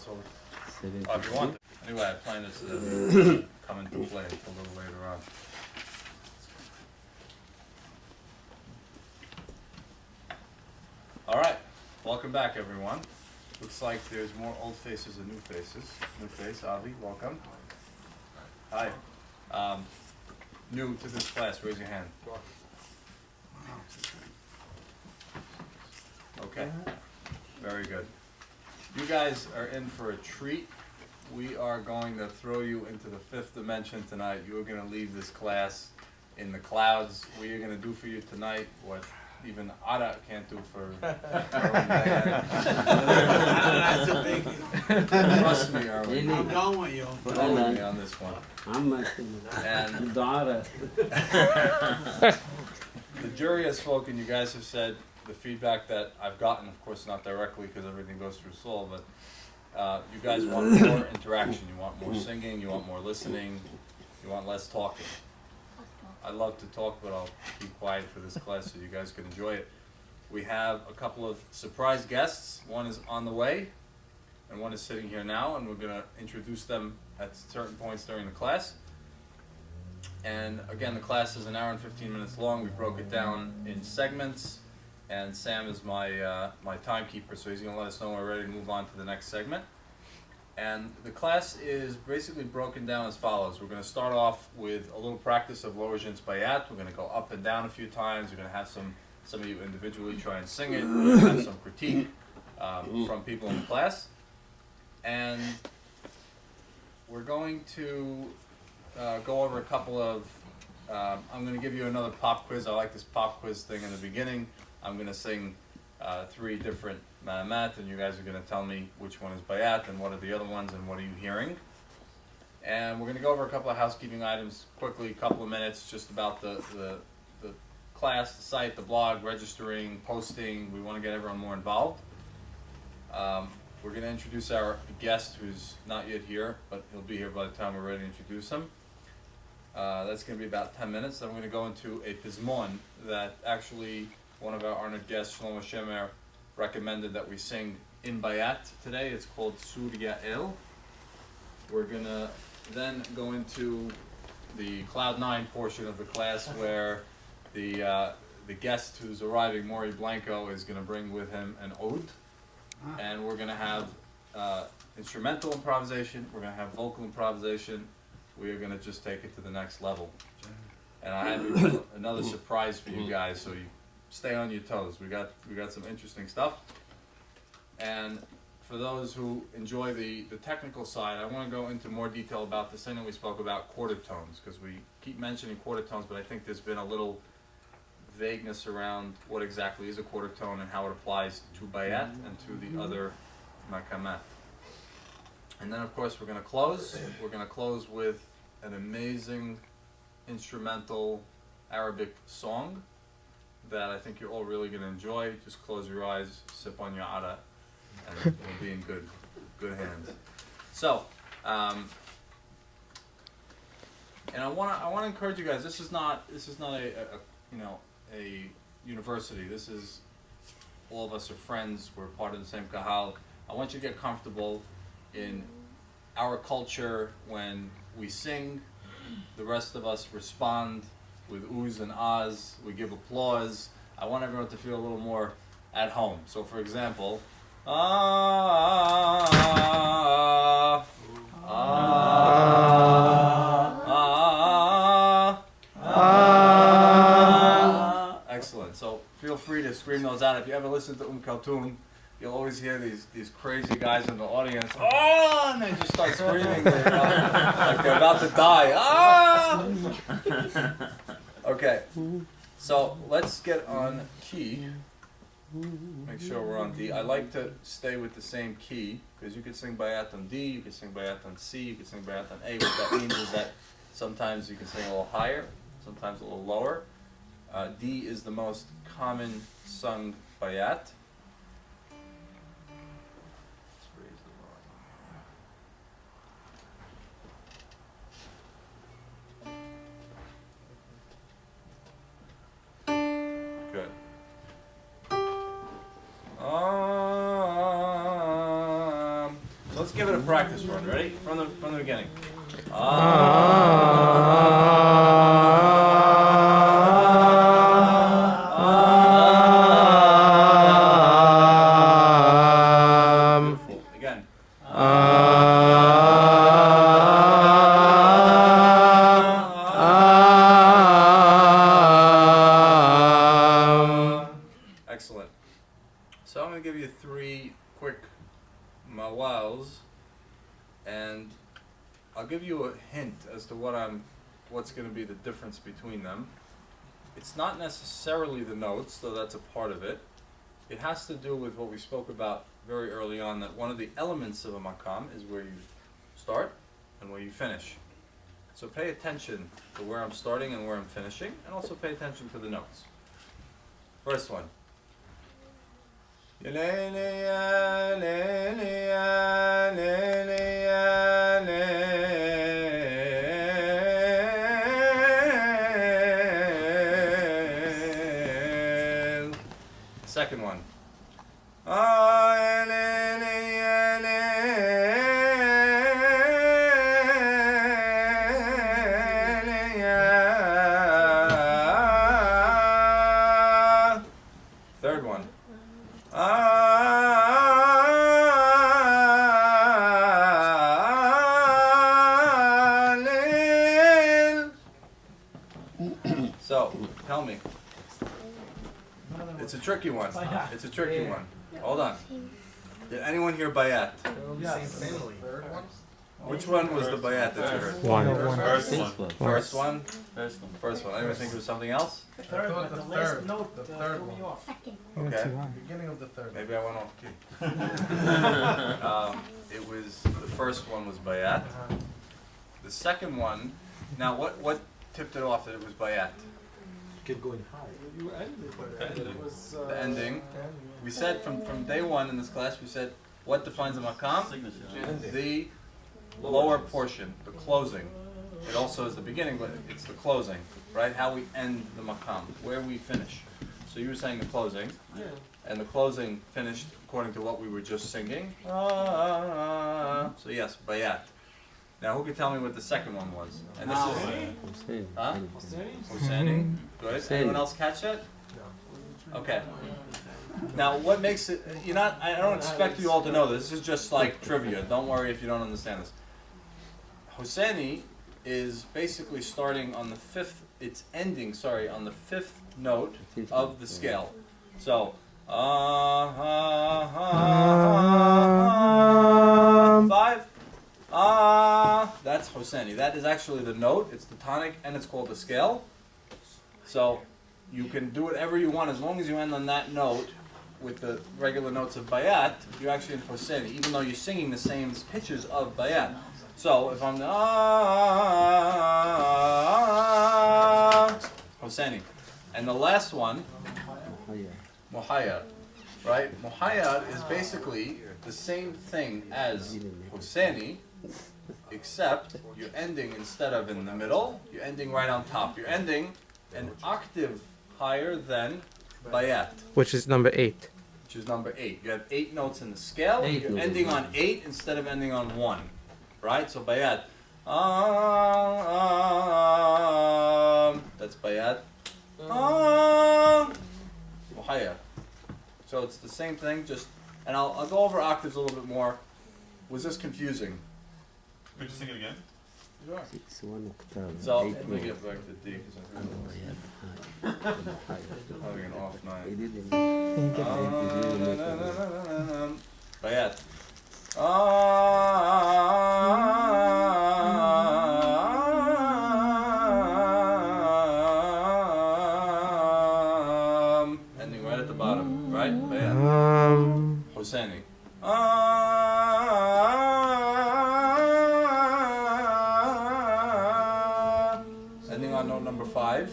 so if you want. Anyway, I plan this to come into play a little later on. All right, welcome back, everyone. Looks like there's more old faces than new faces. New face, Avi, welcome. Hi. New to this class, raise your hand. Okay, very good. You guys are in for a treat. We are going to throw you into the fifth dimension tonight. You are going to leave this class in the clouds. We are going to do for you tonight what even Ada can't do for Erwin Diane. That's a big. Trust me, Erwin. I'm going with you. Go with me on this one. And daughter. the jury has spoken. You guys have said the feedback that I've gotten, of course not directly because everything goes through Saul, but you guys want more interaction. You want more singing. You want more listening. You want less talking. I love to talk, but I'll be quiet for this class so you guys can enjoy it. We have a couple of surprise guests. One is on the way, and one is sitting here now, and we're going to introduce them at certain points during the class. And again, the class is an hour and 15 minutes long. We broke it down in segments, and Sam is my timekeeper, so he's going to let us know when we're ready to move on to the next segment. And the class is basically broken down as follows. We're going to start off with a little practice of Lower Jins Bayat. We're going to go up and down a few times. We're going to have some of you individually try and sing it. We're going to have some critique from people in the class. And we're going to go over a couple of, I'm going to give you another pop quiz. I like this pop quiz thing in the beginning. I'm going to sing 3 different Ma'amat, and you guys are going to tell me which one is Bayat and what are the other ones and what are you hearing. And we're going to go over a couple of housekeeping items quickly, a couple of minutes, just about the class, the site, the blog, registering, posting. We want to get everyone more involved. We're going to introduce our guest who's not yet here, but he'll be here by the time we're ready to introduce him. That's going to be about 10 minutes. Then we're going to go into a pizmon that actually one of our honored guests, Shlomo Shemer, recommended that we sing in Bayat today. It's called Surya El. We're going to then go into the Cloud 9 portion of the class where the guest who's arriving, Maury Blanco, is going to bring with him an ode. And we're going to have instrumental improvisation. We're going to have vocal improvisation. We are going to just take it to the next level. And I have another surprise for you guys, so you stay on your toes. We got some interesting stuff. And for those who enjoy the technical side, I want to go into more detail about this thing that we spoke about, quarter tones, because we keep mentioning quarter tones, but I think there's been a little vagueness around what exactly is a quarter tone and how it applies to Bayat and to the other Makamat. And then, of course, we're going to close. We're going to close with an amazing instrumental Arabic song that I think you're all really going to enjoy. Just close your eyes, sip on your ada, and we'll be in good hands. So, and I want to encourage you guys. This is not a university. This is, all of us are friends. We're part of the same kahal. I want you to get comfortable in our culture. When we sing, the rest of us respond with oohs and ahs. We give applause. I want everyone to feel a little more at home. So, for example, excellent. So feel free to scream those out. If you ever listen to Kaltoum, you'll always hear these crazy guys in the audience, oh, and they just start screaming like they're about to die. Ah! Okay, so let's get on key. Make sure we're on D. I like to stay with the same key because you could sing Bayat on D, you could sing Bayat on C, you could sing Bayat on A. What that means is that sometimes you can sing a little higher, sometimes a little lower. D is the most common sung Bayat. Good. So let's give it a practice run. Ready? From the beginning. Beautiful. Again. Excellent. So I'm going to give you 3 quick mawals, and I'll give you a hint as to what's going to be the difference between them. It's not necessarily the notes, though that's a part of it. It has to do with what we spoke about very early on, that one of the elements of a makam is where you start and where you finish. So pay attention to where I'm starting and where I'm finishing, and also pay attention to the notes. First one. Second one. Third one. So, tell me. It's a tricky one. It's a tricky one. Hold on. Did anyone hear bayat? Which one was the bayat that you heard? First one. First one? First one. Anyone think it was something else? The third one. The third one. Okay. Beginning of the third. Maybe I went off key. It was, the first one was bayat. The second one, now what tipped it off that it was bayat? Keep going high. The ending. We said from day one in this class, we said, what defines a makam? The lower portion, the closing. It also is the beginning, but it's the closing, right? How we end the makam, where we finish. So you were saying the closing, and the closing finished according to what we were just singing. So yes, bayat. Now who can tell me what the second one was? And this is huh? Hosseini. Good. Anyone else catch it? Okay. Now what makes it? I don't expect you all to know this. This is just like trivia. Don't worry if you don't understand this. Hosseini is basically starting on the fifth. It's ending. Sorry, on the fifth note of the scale. So. Five. That's Hosseini. That is actually the note. It's the tonic and it's called the scale. So you can do whatever you want as long as you end on that note with the regular notes of bayat. You're actually in Hosseini, even though you're singing the same pitches of bayat. So if I'm Hosseini, and the last one, Muhayyad, right? Muhayyad is basically the same thing as Hosseini, except you're ending instead of in the middle, you're ending right on top. You're ending an octave higher than bayat. Which is number 8. Which is number 8. You have 8 notes in the scale. You're ending on 8 instead of ending on 1. Right? So bayat. That's bayat. Muhayyad. So it's the same thing, just, and I'll go over octaves a little bit more. Was this confusing? Could you sing it again? Sure. 6-1 octave. So let me get back to D because I'm having an off night. Bayat. Ending right at the bottom, right? Bayat. Hosseini. Ending on note number 5.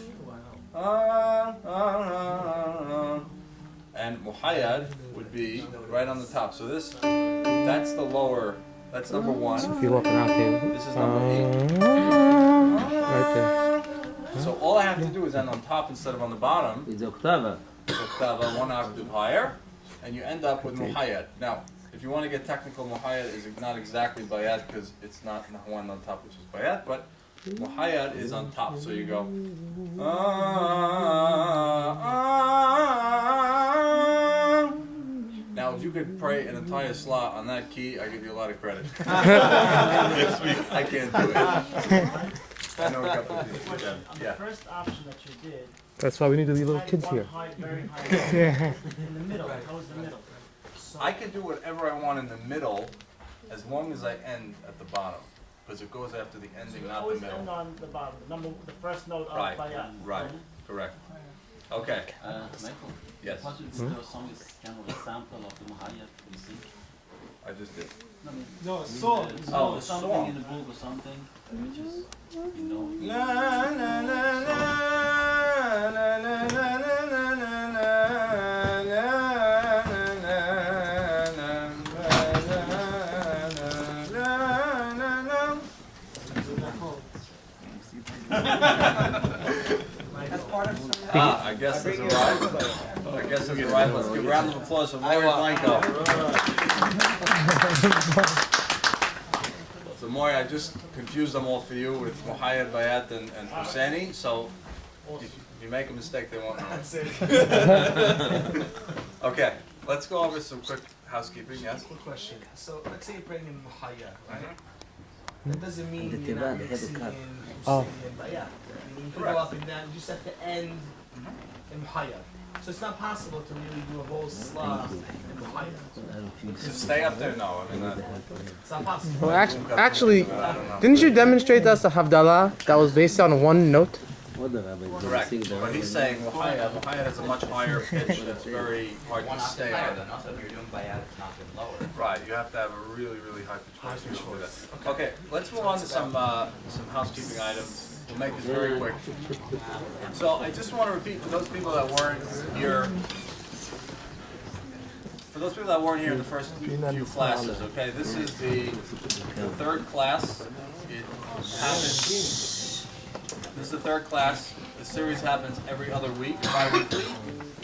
And Muhayyad would be right on the top. So that's the lower, that's number 1. So if you look an octave. This is number 8. Right there. So all I have to do is end on top instead of on the bottom. It's octava. Octava, 1 octave higher, and you end up with Muhayyad. Now, If you want to get technical, Muhayyad is not exactly bayat because it's not Nahwan on top, which is bayat, but Muhayyad is on top. So you go. Now, if you could pray an entire Salah on that key, I give you a lot of credit. Next week, I can't do it. I know a couple of people. On the Yeah. first option that you did, That's why we need these little hide kids one here. high, very high Yeah. in the middle. Towards the middle. So I can do whatever I want in the middle, as long as I end at the bottom, because it goes after the ending, you not the always middle. end on the bottom, the first note of Right, bayat. right, correct. Okay, Michael, yes, possibly the song is kind of a sample of the Muhayyad music. I just did. No, I mean, No, I mean, song. Oh, a something song. in the book or something, which is, you know. La la la la la la la la I guess it's a ride. I guess it's a ride. Let's give a round of applause for Maury Blanco. So Maury, I just confused them all for you with Muhayyad, Bayat, and Husseini. So if you make a mistake, they won't know. Okay, let's go over some quick housekeeping. Yes. Quick question. So let's say you're praying in Muhayya, right? That doesn't mean you're not mixing in Oh. Hussein and Bayat. I mean, you can Correct. go up and down. You just have to end in Muhayya. So it's not possible to really do a whole slot in Muhayya. To stay up there, no. I mean, It's not possible. Well, actually, I don't know. didn't you demonstrate us a Havdalah that was based on one note? Correct. But he's saying Muhayyad has a much higher pitch that's very hard to stay on. If you're doing bayat, it's not been lower. Right, you have to have a really, really high pitch voice to do that. Okay, let's move on to some housekeeping items. We'll make this very quick. So I just want to repeat for those people that weren't here. For those people that weren't here in the first few classes, okay, this is the third class. It happens. This is the third class. The series happens every other week, bi-weekly.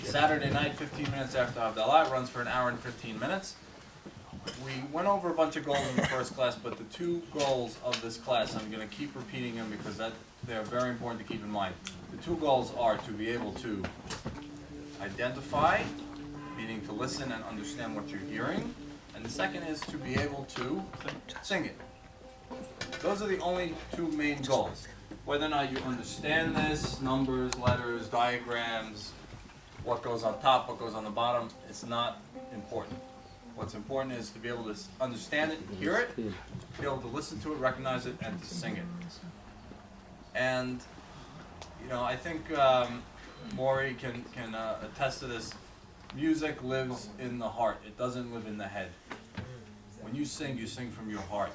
Saturday night, 15 minutes after Havdalah. It runs for an hour and 15 minutes. We went over a bunch of goals in the first class, but the two goals of this class, I'm going to keep repeating them because they're very important to keep in mind. The two goals are to be able to identify, meaning to listen and understand what you're hearing, and the second is to be able to sing it. Those are the only two main goals. Whether or not you understand this, numbers, letters, diagrams, what goes on top, what goes on the bottom, it's not important. What's important is to be able to understand it, hear it, be able to listen to it, recognize it, and to sing it. And, you know, I think Maury can attest to this. Music lives in the heart. It doesn't live in the head. When you sing from your heart.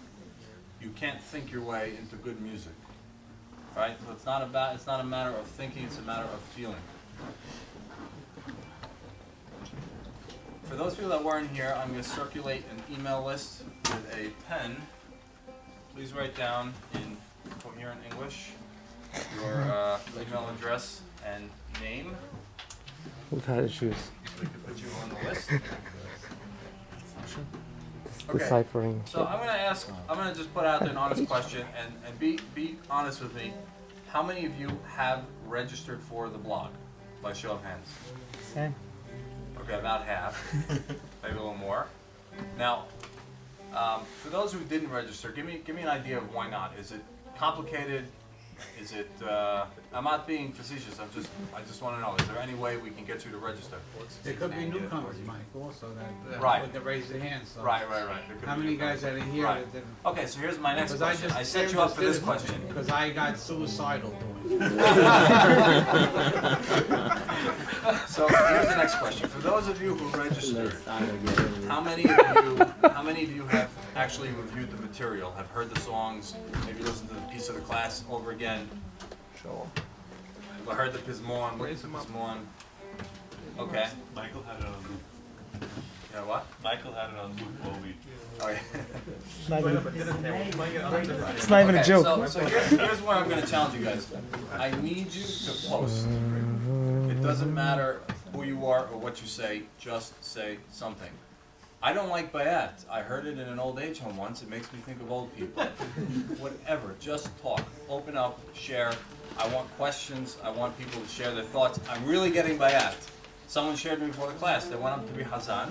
You can't think your way into good music. Right? So it's not a matter of thinking, it's a matter of feeling. For those people that weren't here, I'm going to circulate an email list with a pen. Please write down in coherent English your email address and name. We've had issues We can put you on the list. deciphering. So I'm going to just put out there an honest question and be honest with me. How many of you have registered for the blog? By show of hands. Same. Okay, about half, maybe a little more. Now, for those who didn't register, give me an idea of why not. Is it complicated? Is it? I'm not being facetious. I just want to know. Is there any way we can get you to register? There could be newcomers, Mike, also that Right. would raise their hands. So. Right. There could How be many newcomers. guys are in here? Right. Okay, so here's my next Because question. I set you up for this question. Because I got suicidal doing it. So here's the next question. For those of you who registered, how many of you have actually reviewed the material, have heard the songs, maybe listened to the piece of the class over again? Sure. Or heard the Pismon, what's the Pismon? Okay. Michael had it on. Yeah, what? Michael had it on loop all week. Oh, yeah. It's not even a joke. So here's where I'm going to challenge you guys. I need you to post. It doesn't matter who you are or what you say, just say something. I don't like bayat. I heard it in an old age home once. It makes me think of old people. Whatever, just talk. Open up, share. I want questions. I want people to share their thoughts. I'm really getting bayat. Someone shared me before the class. They went up to be Hazan.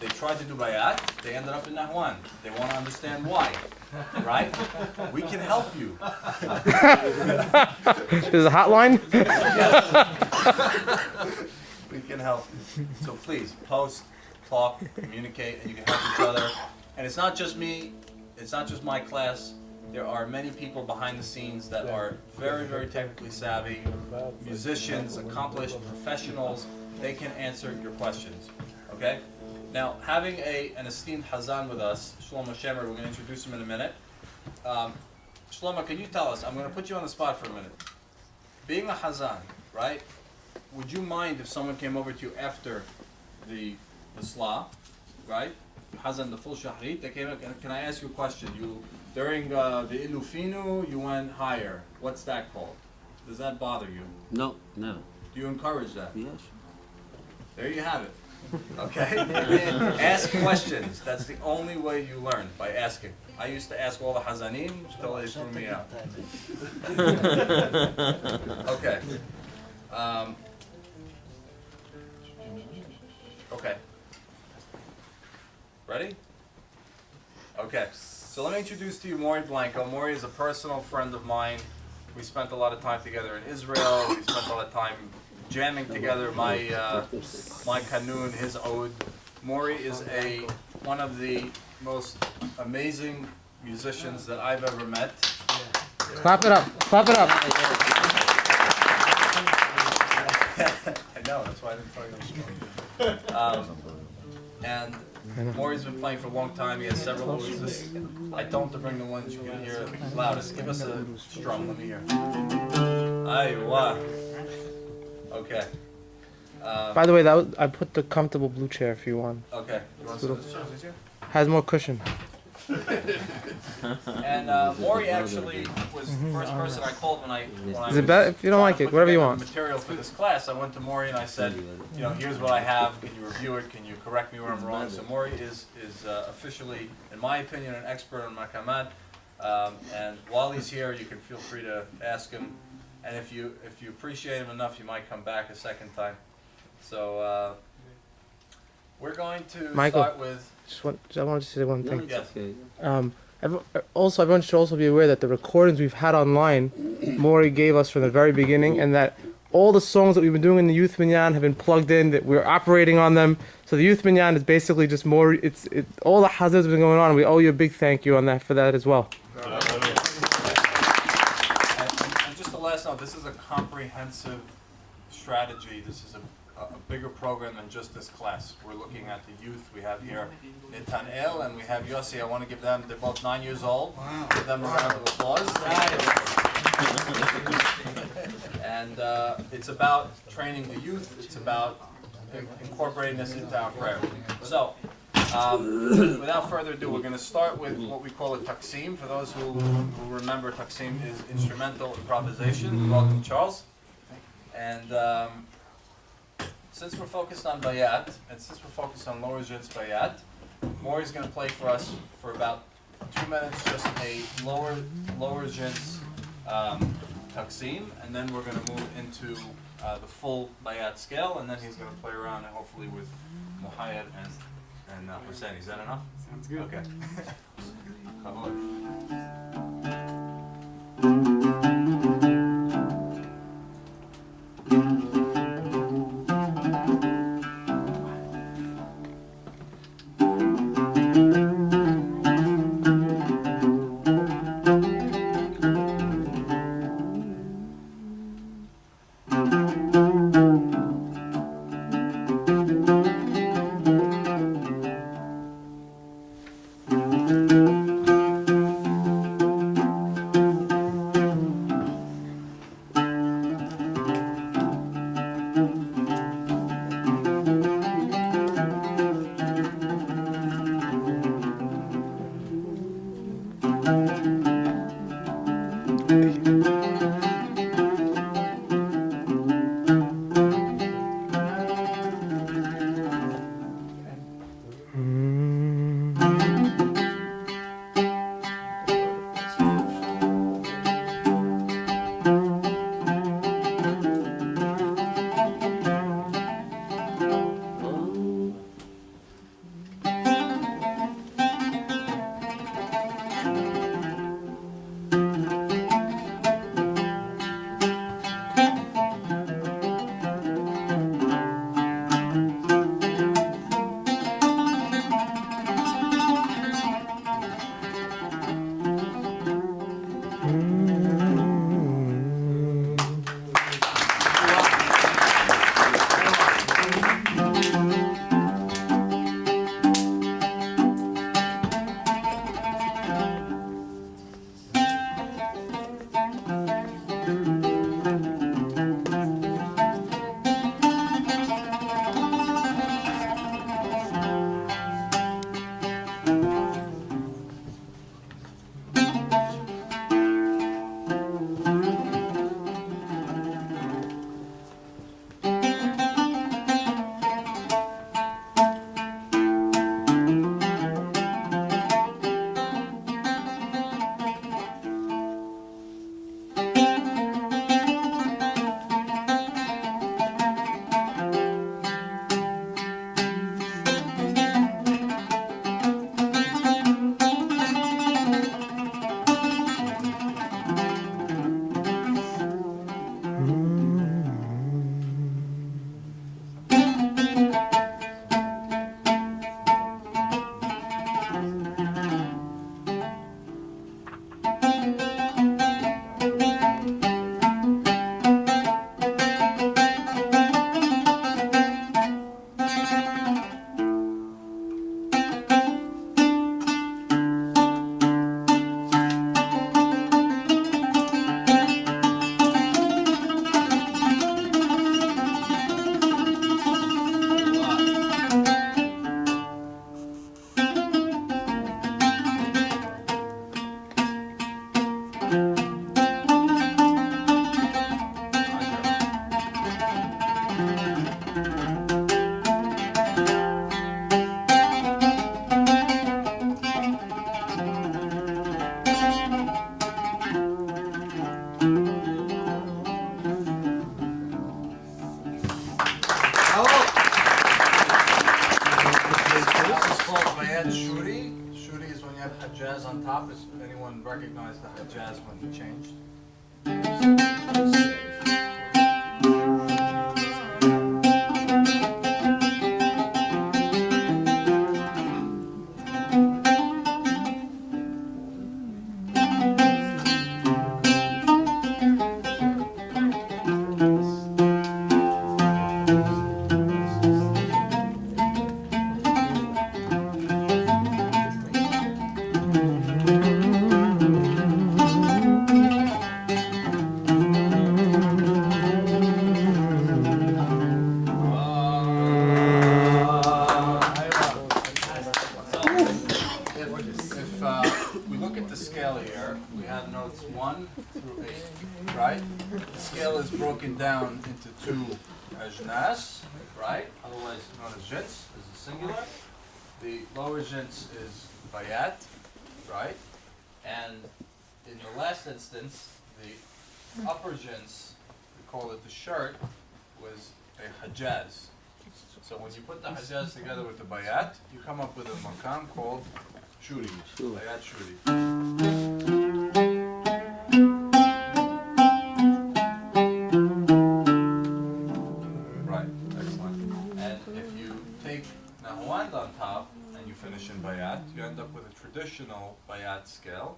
They tried to do bayat. They ended up in Nahwan. They want to understand why. Right? We can help you. There's a hotline. We can help you. So please, post, talk, communicate, and you can help each other. And it's not just me. It's not just my class. There are many people behind the scenes that are very, very technically savvy, musicians, accomplished professionals. They can answer your questions. Okay? Now, having an esteemed Hazan with us, Shlomo Shemer, we're going to introduce him in a minute. Shlomo, can you tell us, I'm going to put you on the spot for a minute. Being a Hazan, right, would you mind if someone came over to you after the Slah, right? Hazan, the full Shahrit, they came up, can I ask you a question? During the Ilufinu, you went higher. What's that called? Does that bother you? No, no. Do you encourage that? Yes. There you have it. Okay? Ask questions. That's the only way you learn, by asking. I used to ask all the Hazanim until they threw me out. Okay. Okay. Ready? Okay. So let me introduce to you Maury Blanco. Maury is a personal friend of mine. We spent a lot of time together in Israel. We spent a lot of time jamming together, my kanun, his ode. Maury is one of the most amazing musicians that I've ever met. Clap it up. Clap it up. I know, that's why I didn't tell you. And Maury's been playing for a long time. He has several odes. I told him to bring the ones you can hear loudest. Give us a strum, let me hear. Aywa. Okay. By the way, I put the comfortable blue chair if you want. Okay. You want to sit this chair easier? Has more cushion. And Maury actually was the first person I called when I Is it better if you don't like it? Whatever you want. Material for this class. I went to Maury and I said, here's what I have. Can you review it? Can you correct me where I'm wrong? So Maury is officially, in my opinion, an expert on Makamat. And while he's here, you can feel free to ask him. And if you appreciate him enough, you might come back a second time. So we're going to Michael, start with. I wanted to say one No, thing. it's Yes. okay. Everyone should also be aware that the recordings we've had online, Maury gave us from the very beginning, and that all the songs that we've been doing in the Youth Minyan have been plugged in, that we're operating on them. So the Youth Minyan is basically just Maury. All the hazards have been going on, and we owe you a big thank you for that as well. And just the last note, this is a comprehensive strategy. This is a bigger program than just this class. We're looking at the youth. We have here Netanel and we have Yossi. I want to give them, they're both 9 years old. Wow. Give them a round of applause. And it's about training the youth. It's about incorporating this into our prayer. So, without further ado, we're going to start with what we call a taksim. For those who remember, taksim is instrumental improvisation. Welcome, Charles. And since we're focused on bayat, and since we're focused on lower jins bayat, Maury's going to play for us for about 2 minutes, just a lower jins taksim, and then we're going to move into the full bayat scale, and then he's going to play around and hopefully with Muhayyad and Hussein. Is that enough? Sounds good. Okay. Kavod. on top. Does anyone recognize the Hajaz when he changed? If we look at the scale here, we have notes 1 through 8, right? The scale is broken down into 2 ajnas, right? Otherwise known as jins, is a singular. The lower jins is bayat, right? And in the last instance, the upper jins, we call it the shirt, was a hajaz. So when you put the hajaz together with the bayat, you come up with a makam called shuri. Bayat shuri. Right, excellent. And if you take nahwand on top and you finish in bayat, you end up with a traditional bayat scale.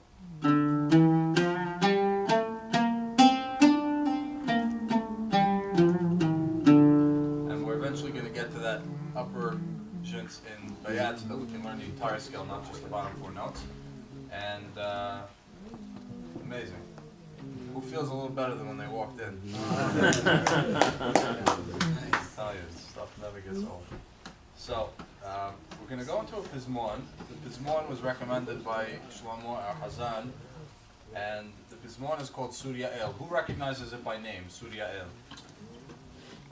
And we're eventually going to get to that upper jins in bayat so that we can learn the entire scale, not just the bottom 4 notes. And amazing. Who feels a little better than when they walked in? I tell you, stuff never gets old. So, we're going to go into a pizmon. The pizmon was recommended by Shlomo our Hazan, and the pizmon is called Surya El. Who recognizes it by name, Surya El?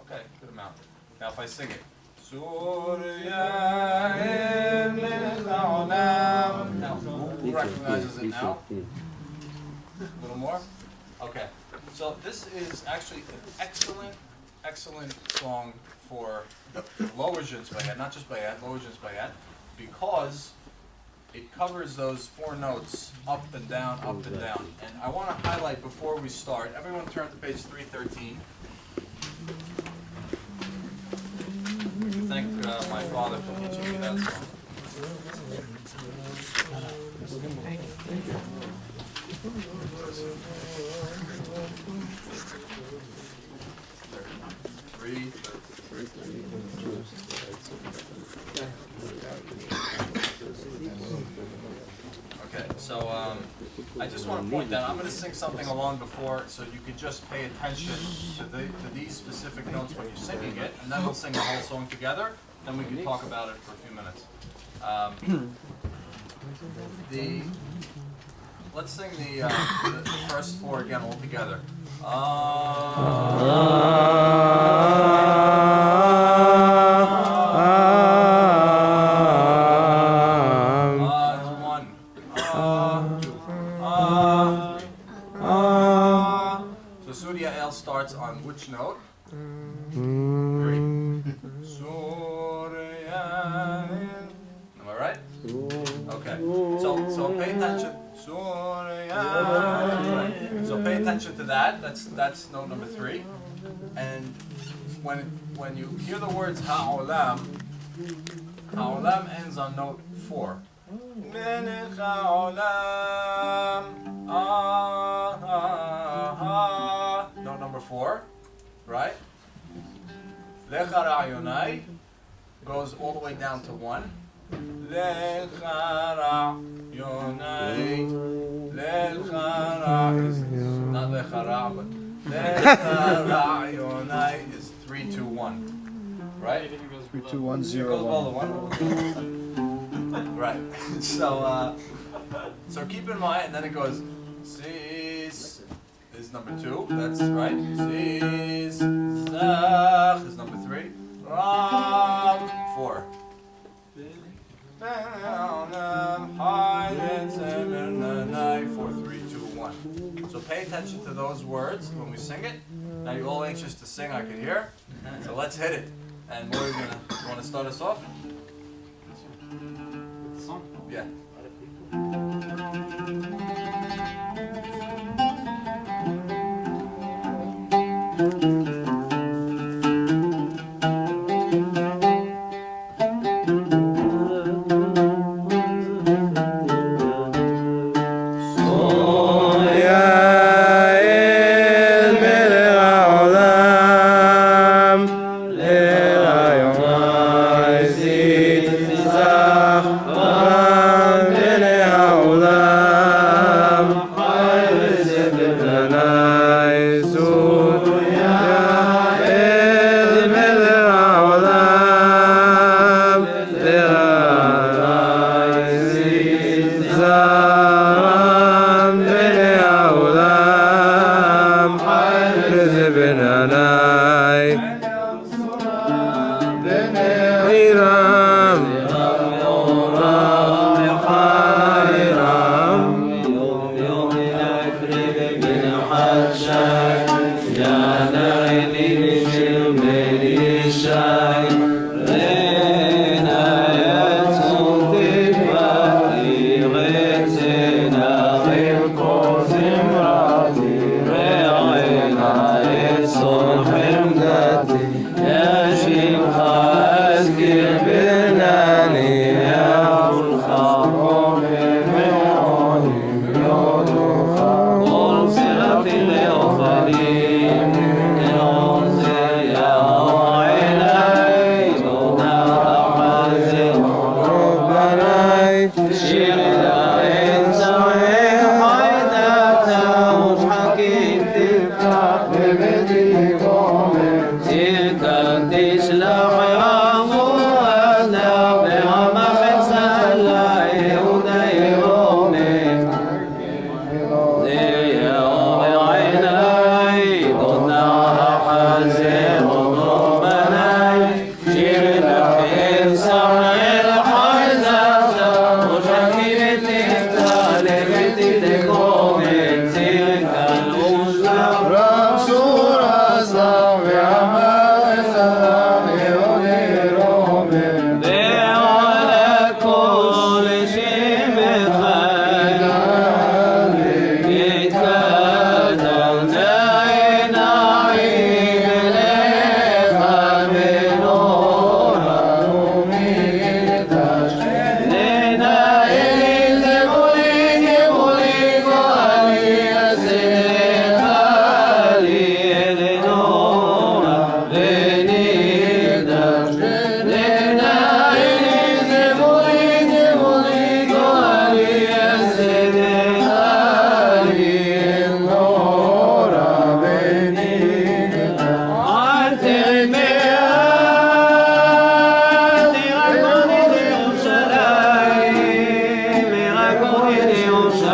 Okay, good amount. Now if I sing it. Surya El Melech Haolam. Now, who recognizes it now? A little more? Okay. So this is actually an excellent song for the lower jins bayat, not just bayat, lower jins bayat, because it covers those 4 notes up and down, up and down. And I want to highlight before we start, everyone turn to page 313. Thank my father for teaching me that song. Okay, so I just want to point that I'm going to sing something along before, so you can just pay attention to these specific notes when you're singing it, and then we'll sing the whole song together. Then we can talk about it for a few minutes. Let's sing the first 4 again all together. So Surya El starts on which note? 3. Surya El. Am I right? Okay. So pay attention. Surya El. So pay attention to that. That's note number 3. And when you hear the words Ha'olam, Ha'olam ends on note 4. Melech Ha'olam. Note number 4, right? Lecha Ra'yonai goes all the way down to 1. Lecha Ra'yonai. Lecha Ra' is not Lecha Ra', but Lecha Ra'yonai is 3, 2, 1. Right? 3, 2, 1, 0, Goes below the 1. Right. So keep in mind, and then it goes Sis is number 2. That's right. Sis Zach is number 3. Ram 4. 4, 3, 2, 1. So pay attention to those words when we sing it. Now you're all anxious to sing, I can hear. So let's hit it. And you want to start us off? Yeah.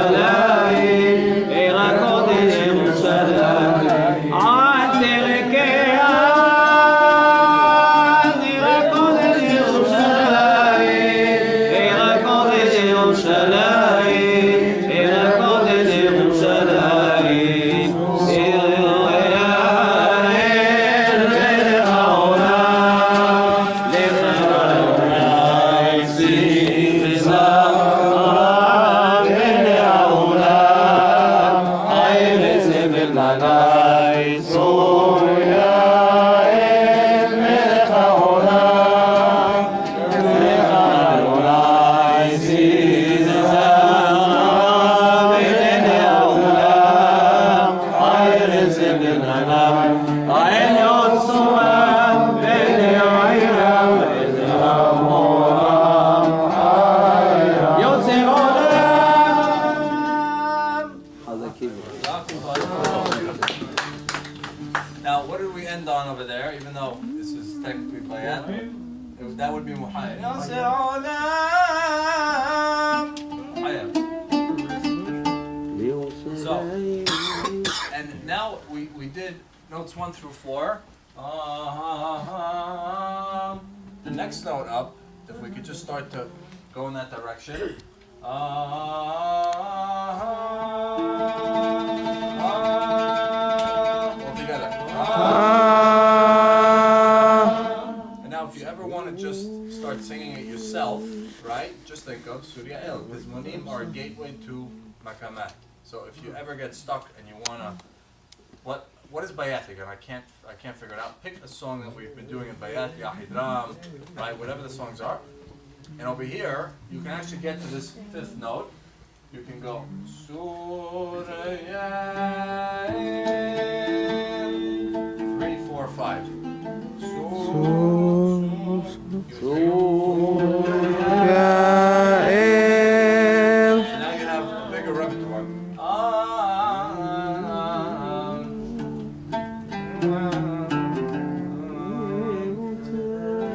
ירושלים, עיר הקודש ירושלים, עד דרכי אז, עיר הקודש ירושלים, עיר הקודש ירושלים, עיר הקודש ירושלים, עיר אלוהינו מלך העולם, לך אדוני שים מלך העולם, הארץ ובמלאי סוריה אל מלך העולם, לך אדוני שים מלך העולם, הארץ ובמלאי העליון סורם בעיני העירם בעיני העולם, יוצר עולם. Now, what did we end on over there? Even though this is technically bayat, that would be muhayyab. So, and now we did notes 1 through 4. The next note up, if we could just start to go in that direction. All together. And now if you ever want to just start singing it yourself, right? Just think of Surya El, because Munim are a gateway to Makamat. So if you ever get stuck and you wanna, what is Bayat again? I can't figure it out. Pick a song that we've been doing in Bayat, Yahidram, right? Whatever the songs are. And over here, you can actually get to this 5th note. You can go Surya 3, 4, 5. And now you have a bigger repertoire.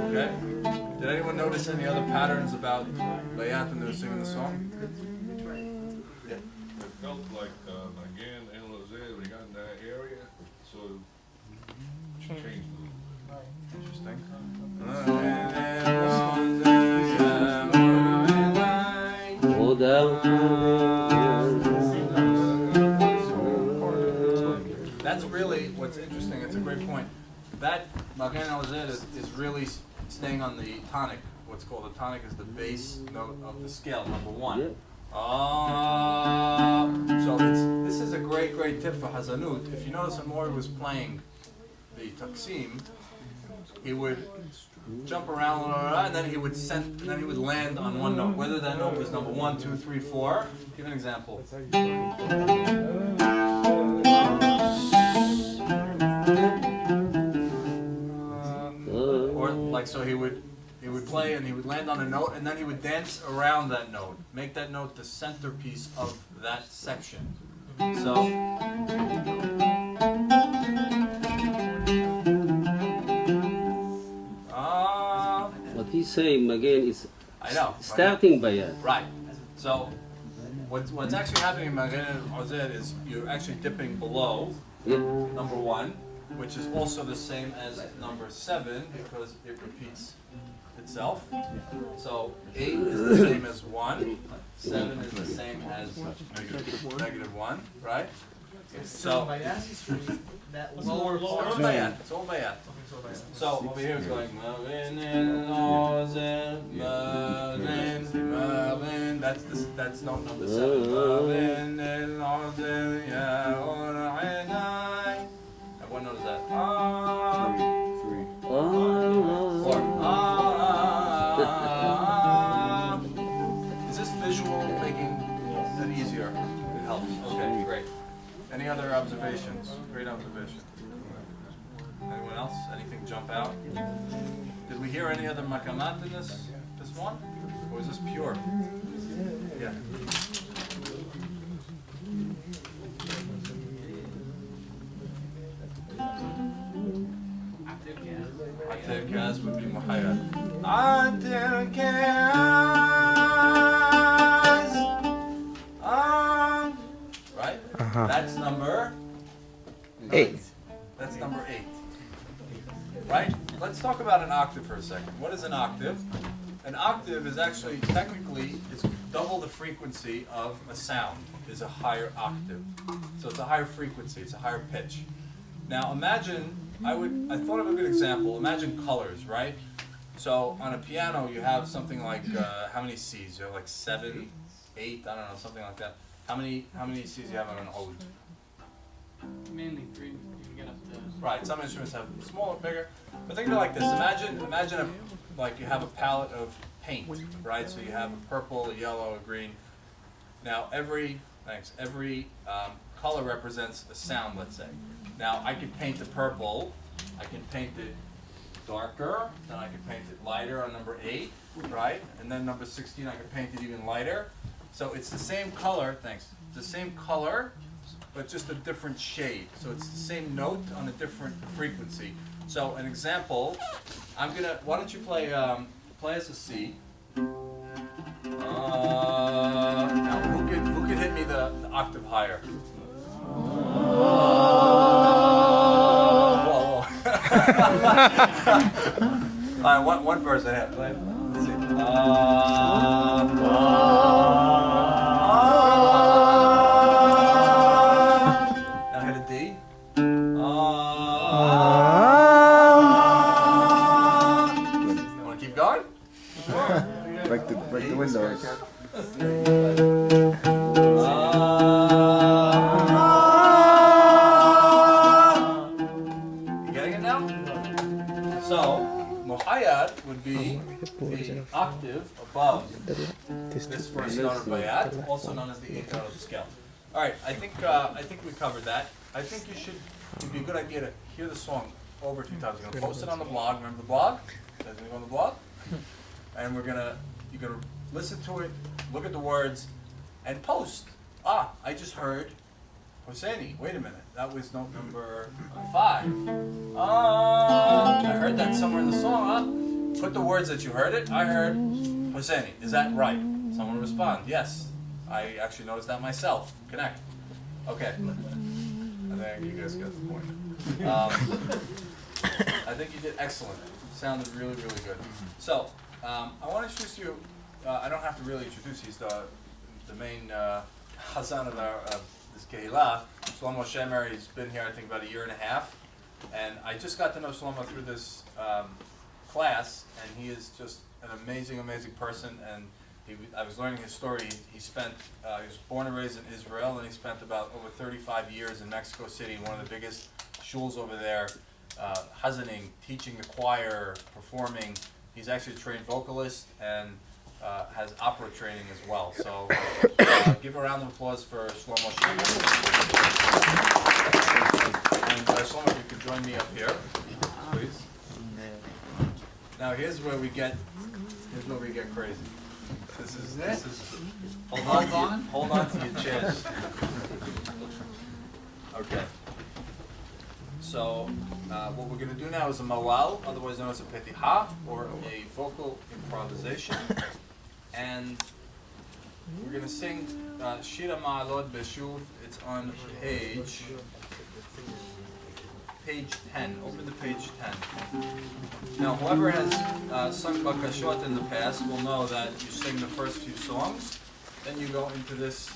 Okay. Did anyone notice any other patterns about Bayat when they were singing the song? Yeah. It felt like, again, in Lozelle, we got in that area, so it changed a little. Interesting. That's really what's interesting. It's a great point. That Magen al-Zed is really staying on the tonic. What's called a tonic is the bass note of the scale, number 1. So this is a great tip for Hazanut. If you notice when Mori was playing the Taksim, he would jump around and then he would land on one note, whether that note was number 1, 2, 3, 4. Give an example. Or like so he would play and he would land on a note and then he would dance around that note, make that note the centerpiece of that section. So What he's saying again is I know. starting Bayat. Right. So what's actually happening in Magen al-Zed is you're actually dipping below number 1, which is also the same as number 7 because it repeats itself. So 8 is the same as 1, 7 is the same as -1, right? So that it's all bayat. It's all bayat. So over here it's going Magen. That's note number 7. And what note is that? 4. Is this visual making it easier? It helps. Okay, great. Any other observations? Great observation. Anyone else? Anything jump out? Did we hear any other makamat in this one? Or is this pure? Yeah. Atir Kaz would be muhayyad. Atir Kaz. That's number 8. That's number 8. Right? Let's talk about an octave for a second. What is an octave? An octave is actually, technically, it's double the frequency of a sound, is a higher octave. So it's a higher frequency, it's a higher pitch. Now imagine, I thought of a good example. Imagine colors, right? So on a piano you have something like, how many C's? You have like 7, 8, I don't know, something like that. How many C's do you have on an ode? Mainly 3. You can get up to. Right, some instruments have smaller, bigger. But think of it like this. Imagine like you have a palette of paint, right? So you have a purple, a yellow, a green. Now every color represents a sound, let's say. Now I could paint the purple, I can paint it darker, then I can paint it lighter on number 8, right? And then number 16 I can paint it even lighter. So it's the same color, it's the same color, but just a different shade. So it's the same note on a different frequency. So an example, why don't you play as a C. Now who could hit me the octave higher? Whoa. All right, one person hit. Play. Let's see. Now hit a D. Want to keep going? Break the windows. You getting it now? So, Muhayyad would be the octave above this first note of Bayat, also known as the 8th note of the scale. All right, I think we covered that. I think it'd be a good idea to hear the song over a few times. We're gonna post it on the blog. Remember the blog? Guys gonna go on the blog? And you're gonna listen to it, look at the words, and post. I just heard Hosseini. Wait a minute, that was note number 5. I heard that somewhere in the song. Put the words that you heard it. I heard Hosseini. Is that right? Someone respond. Yes. I actually noticed that myself. Connect. Okay. I think you guys got the point. I think you did excellent. It sounded really, really good. So, I want to introduce you. I don't have to really introduce. He's the main Hazan of this Kehillah. Shlomo Shemer. He's been here, I think, about 1.5 years. And I just got to know Shlomo through this class, and he is just an amazing, amazing person. And I was learning his story. He was born and raised in Israel, and he spent about over 35 years in Mexico City, one of the biggest shuls over there, hazaning, teaching the choir, performing. He's actually a trained vocalist and has opera training as well. So give a round of applause for Shlomo Shemer. And Shlomo, if you could join me up here, please. Now here's where we get crazy. This is hold on to your chairs. Okay. So what we're going to do now is a mawal, otherwise known as a petiha, or a vocal improvisation, and we're going to sing Shira Ma'alot Beshuv. It's on page 10. Open to page 10. Now, whoever has sung Bakashot in the past will know that you sing the first few songs, then you go into this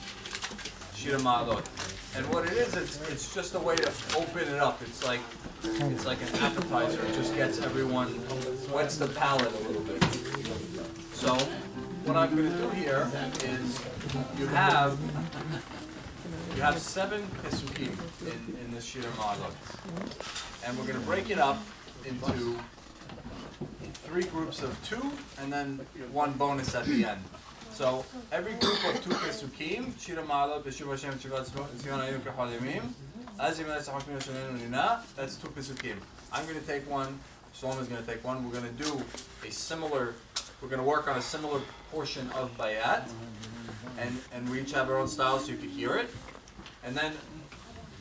Shira Ma'alot. And what it is, it's just a way to open it up. It's like an appetizer. It just gets everyone, wets the palate a little bit. So, what I'm going to do here is you have 7 pesukim in this Shira Ma'alot. And we're going to break it up into 3 groups of 2, and then 1 bonus at the end. So every group of 2 pesukim, Shira Ma'alot, Beshuv Hashem, Shivat Zion Ayim Kechol Yamim, Azim Eretz HaChakmim Shonenu Nina, that's 2 pesukim. I'm going to take one, Shlomo is going to take one. We're going to do we're going to work on a similar portion of Bayat, and we each have our own style so you can hear it. And then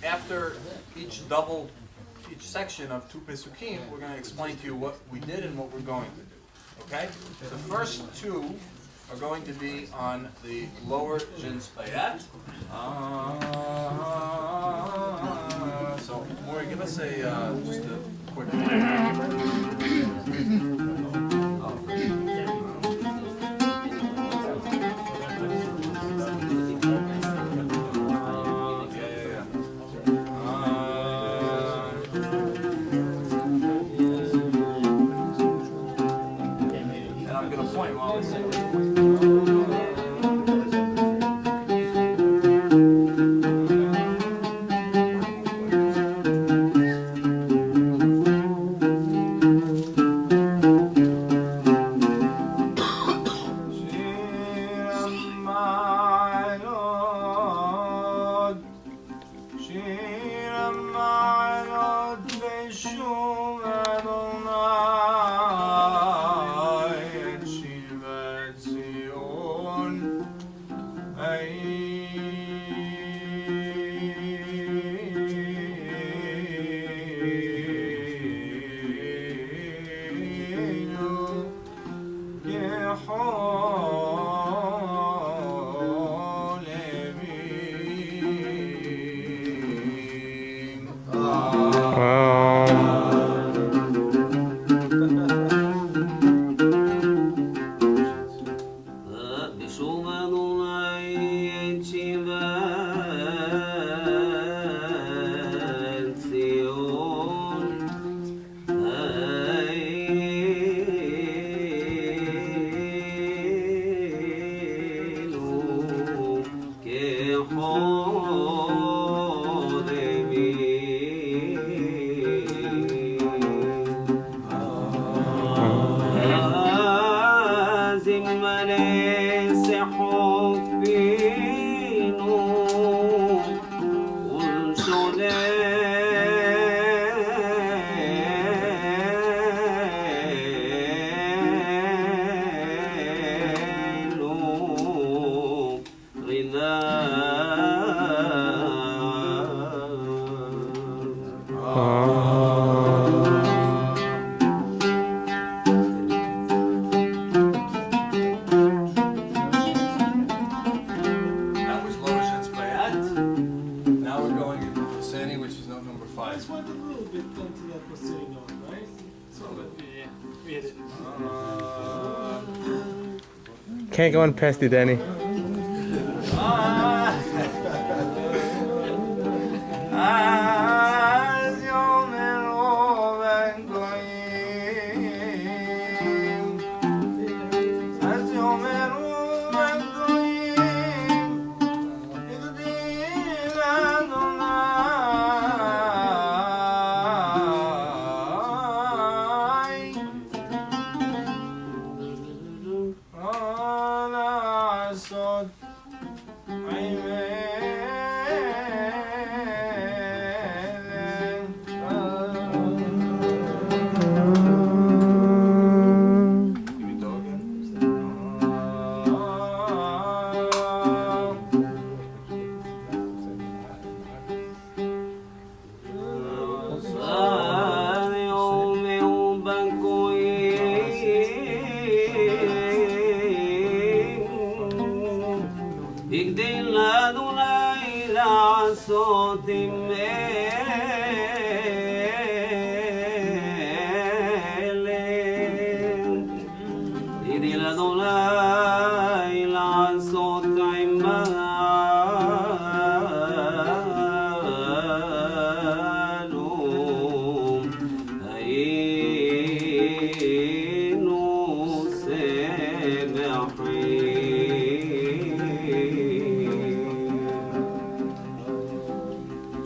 after each section of 2 pesukim, we're going to explain to you what we did and what we're going to do. Okay? The first 2 are going to be on the lower Jins Bayat. say just a quick. And I'm gonna point while I say. Can't go on past you, Danny.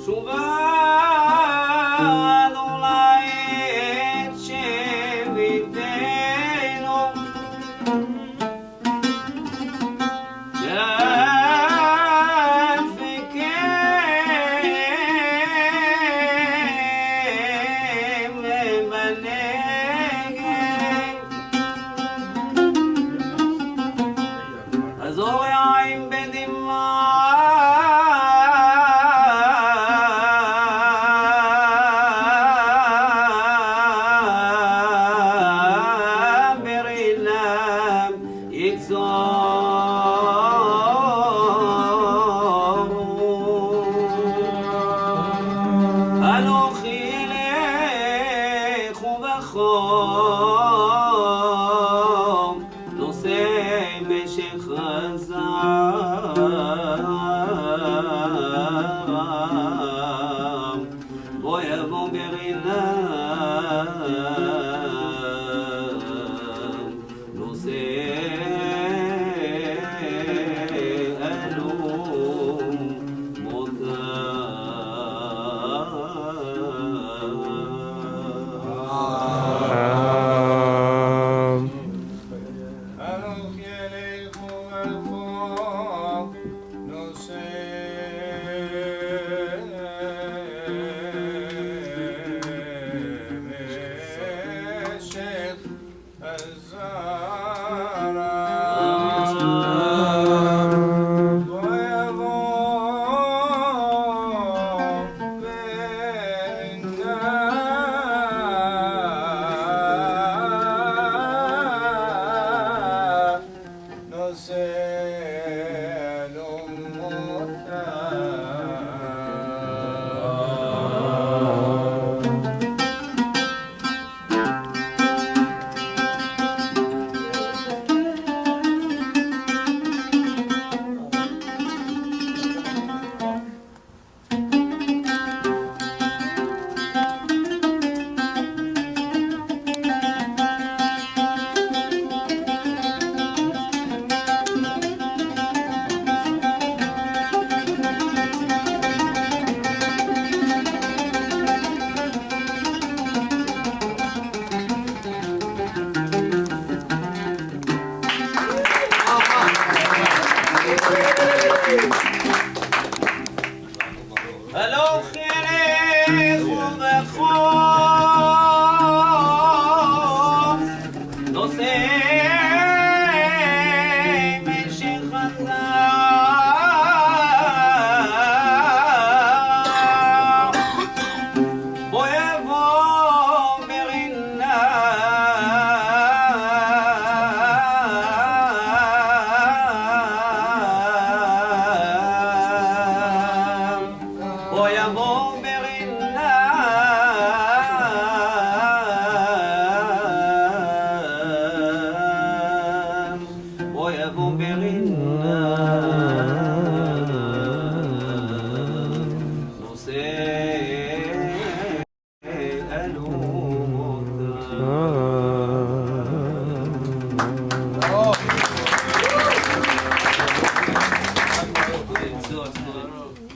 Subhan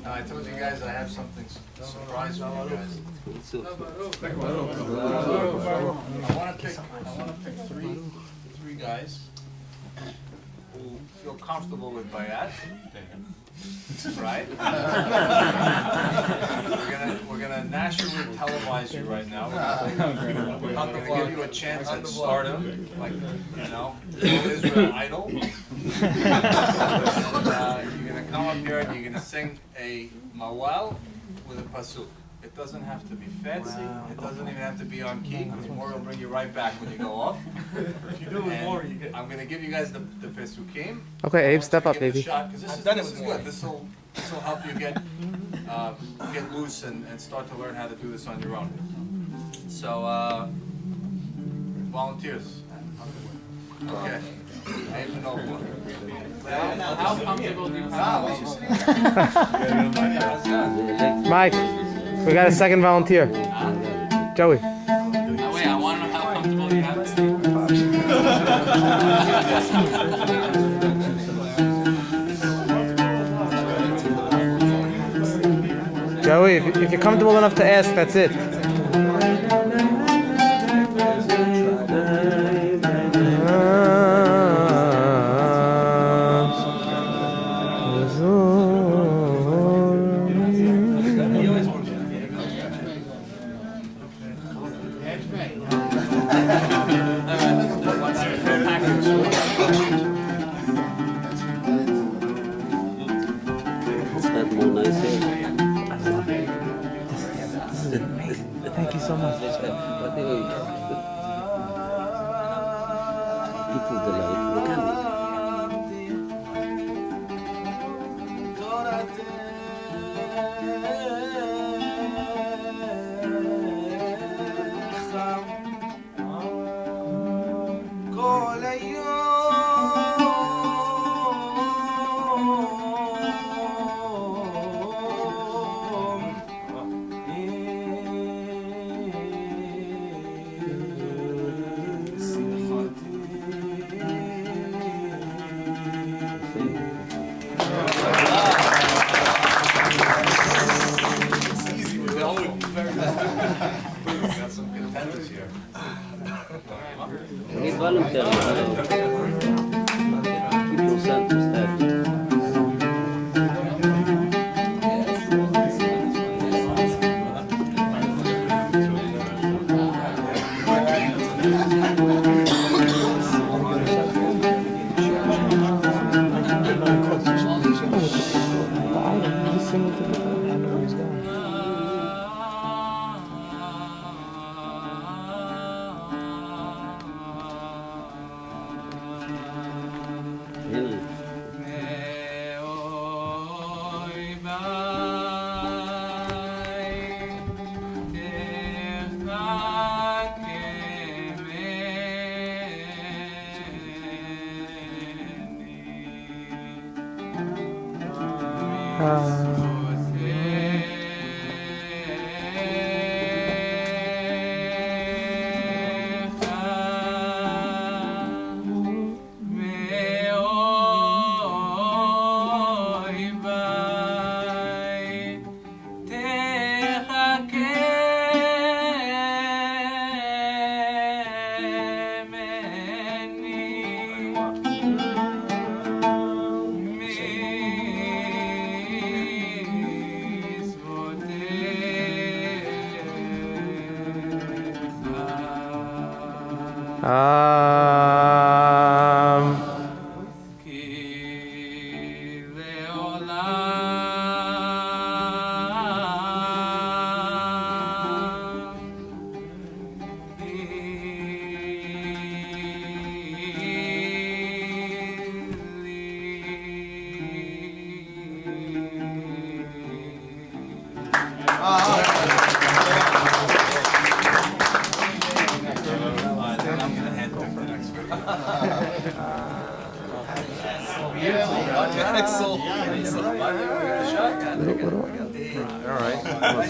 No, I told you guys I have something surprise for you guys. I wanna pick three guys who feel comfortable with Bayat. Right? We're gonna nationally televise you right now. We're gonna give you a chance at stardom, like, you know, Israel Idol. And, you're gonna come up here and you're gonna sing a mawal with a pasuk. It doesn't have to be fancy. It doesn't even have to be on key, because Maury will bring you right back when you go off. If you do it with Maury, you get. I'm gonna give you guys the pesukim. Okay, Abe, step up, baby. Because this is good. This will help you get loose and start to learn how to do this on your own. So volunteers. Okay. Abe and Noble. How comfortable do you Mike, we got a second volunteer. Joey. Wait, I want to know how comfortable you have to sleep. Joey, if you're comfortable enough to ask, that's it. Thank you so much. People delight the candy. Got some contenders here. We need volunteers. Keep yourself steady.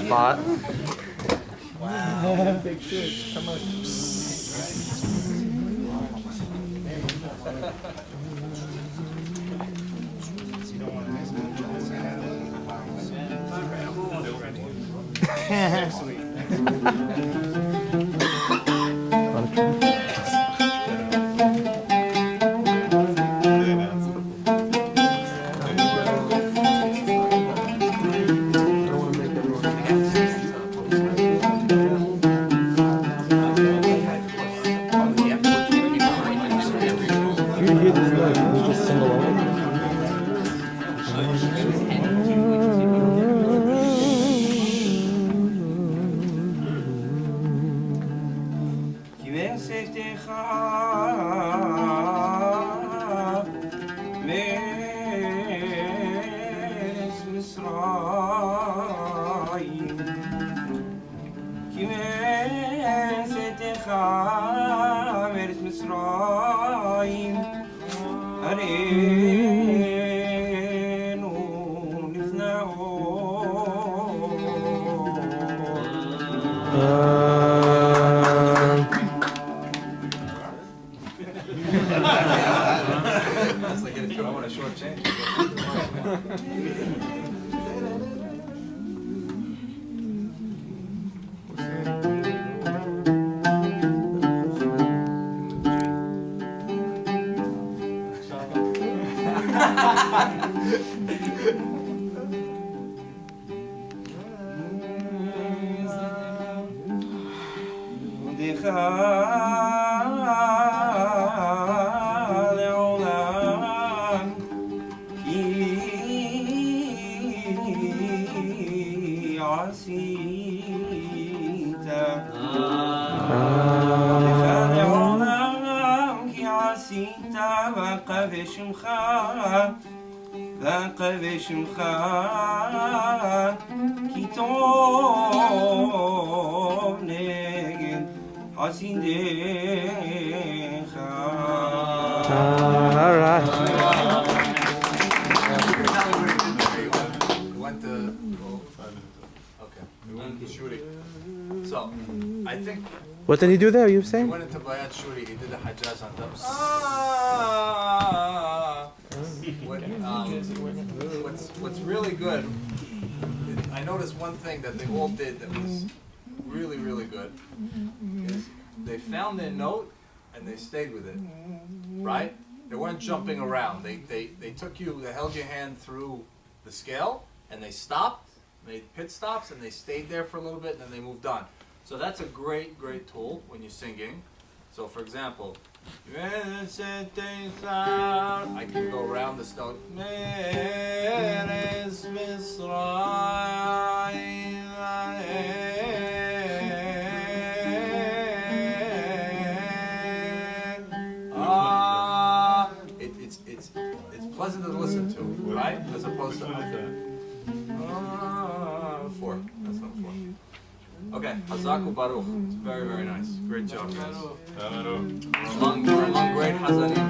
Spot. Next week. You hear this noise, you just sing along. It's like getting to, I want a short change. So, I think What did he do there? You were he saying? went into Bayat Shuri, he did the Hajjaz on them. What's really good, I noticed one thing that they all did that was really, really good, is they found their note and they stayed with it, right? They weren't jumping around. They took you, they held your hand through the scale and they stopped, made pit stops and they stayed there for a little bit and then they moved on. So that's a great, great tool when you're singing. So for example, I can go around this note. It's pleasant to listen to, right? As opposed to four. That's not four. Okay, Hazaku Baruch. It's very, very nice. Great job, guys. We're among great Hazanim.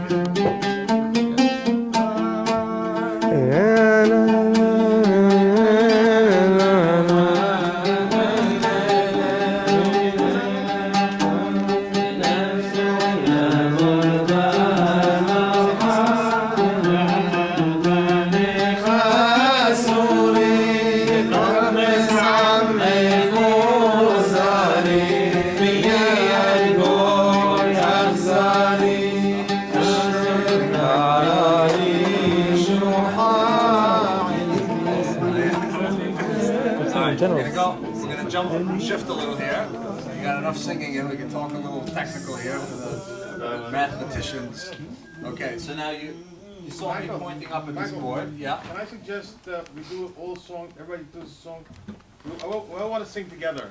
We're gonna jump, shift a little here. You got enough singing in, we can talk a little technical here for the mathematicians. Okay, so now you saw me pointing up at this board. Yeah. Can I suggest we do all song, everybody does a song? We all want to sing together.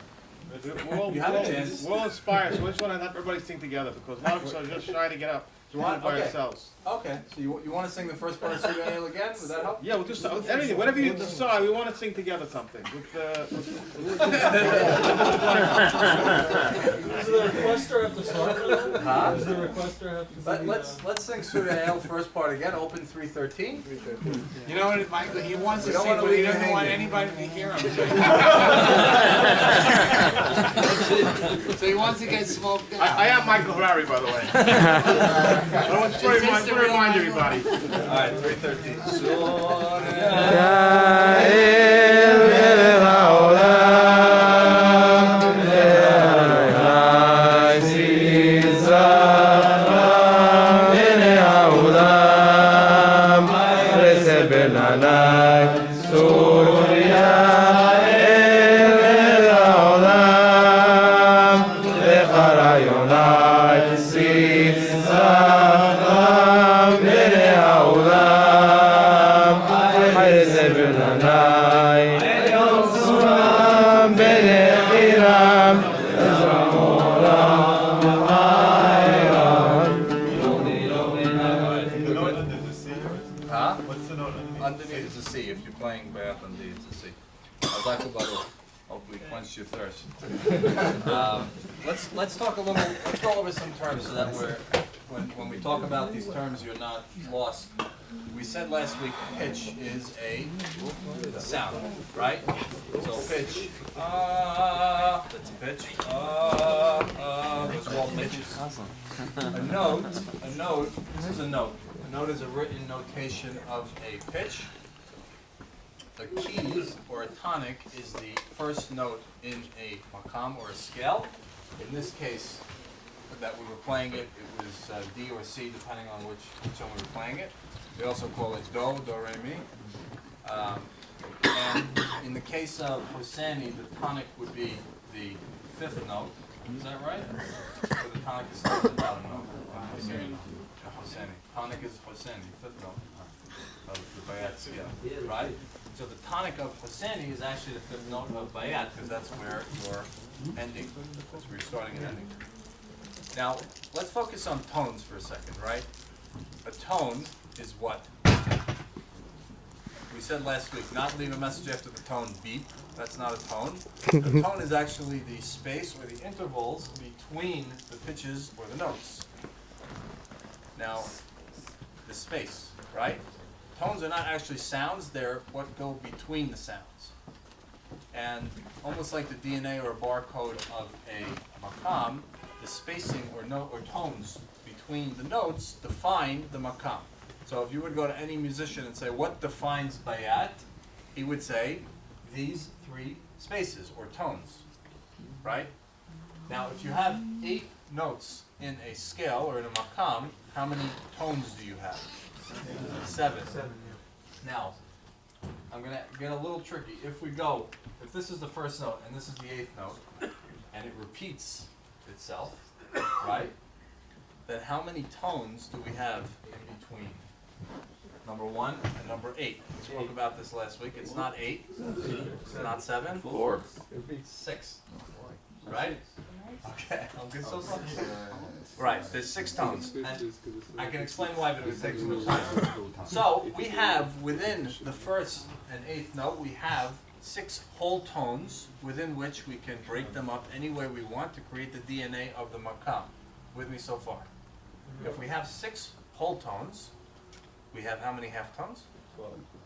You have a chance. We're all inspired, so we just want to have everybody sing together because a lot of us are just shy to get up. So we want by ourselves. Okay, so you want to sing the first part of Sugar again? Would that help? Yeah, we'll just anything, whatever you decide. We want to sing together something. Does the requester have to start? Huh? Does the requester have to sing? Let's sing Surah first part again. Open 313. You know what, Michael? He wants to We don't sing, wanna but he leave you doesn't want hanging. anybody to hear him. So he wants to get smoked out. I am Michael Harari, by the way. I want to remind everybody. All right, 313. Ya el Melech Haolam. Suram Benechiram Huh? What's the note underneath? Is a C. If you're playing Bayat underneath, it's a C. Allahu Akbar. Hopefully quench your thirst. Let's talk a little. Let's go over some terms so that when we talk about these terms, you're not lost. We said last week pitch is a sound, right? So pitch, that's a pitch. Those are all pitches. A note, this is a note. A note is a written notation of a pitch. A keys or a tonic is the first note in a makam or a scale. In this case that we were playing it, it was D or C depending on which one we were playing it. We also call it do, re, mi. And in the case of Hosseini, the tonic would be the fifth note. Is that right? Or the tonic is the bottom note. Hosseini. Tonic is Hosseini, fifth note of the Bayat scale, right? So the tonic of Hosseini is actually the fifth note of Bayat because that's where you're ending. That's where you're starting and ending. Now, let's focus on tones for a second, right? A tone is what? We said last week, not leave a message after the tone beep. That's not a tone. A tone is actually the space or the intervals between the pitches or the notes. Now, the space, right? Tones are not actually sounds, they're what go between the sounds. And almost like the DNA or barcode of a makam, the spacing or note or tones between the notes define the makam. So if you would go to any musician and say, what defines bayat? He would say, these three spaces or tones, right? Now if you have 8 notes in a scale or in a makam, how many tones do you have? 7. Now, I'm going to get a little tricky. If this is the first note and this is the 8th note, and it repeats itself, right? Then how many tones do we have in between? Number 1 and number 8. We spoke about this last week. It's not 8. It's not 7. 4. 6. Right? Okay. I'm so sorry. Right. There's 6 tones. And I can explain why, but it would take too much time. So we have within the first and 8th note, we have 6 whole tones within which we can break them up any way we want to create the DNA of the makam. With me so far? If we have 6 whole tones, we have how many half tones?